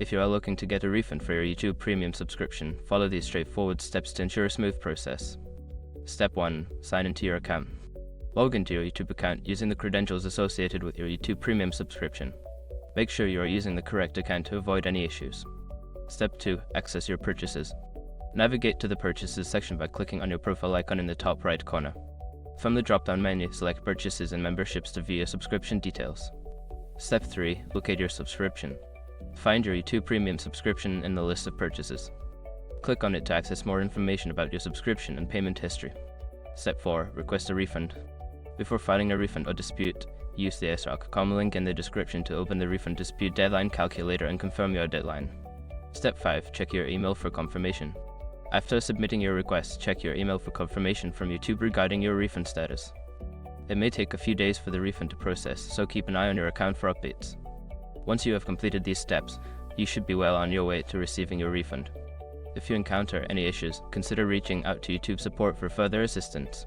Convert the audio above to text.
If you are looking to get a refund for your YouTube Premium subscription, follow these straightforward steps to ensure a smooth process. Step 1. Sign into your account. Log into your YouTube account using the credentials associated with your YouTube Premium subscription. Make sure you are using the correct account to avoid any issues. Step 2. Access your purchases. Navigate to the Purchases section by clicking on your profile icon in the top right corner. From the drop-down menu, select Purchases and Memberships to view your subscription details. Step 3. Locate your subscription. Find your YouTube Premium subscription in the list of purchases. Click on it to access more information about your subscription and payment history. Step 4. Request a refund. Before filing a refund or dispute, use the sroc.com link in the description to open the refund dispute deadline calculator and confirm your deadline. Step 5. Check your email for confirmation. After submitting your request, check your email for confirmation from YouTube regarding your refund status. It may take a few days for the refund to process, so keep an eye on your account for updates. Once you have completed these steps, you should be well on your way to receiving your refund. If you encounter any issues, consider reaching out to YouTube support for further assistance.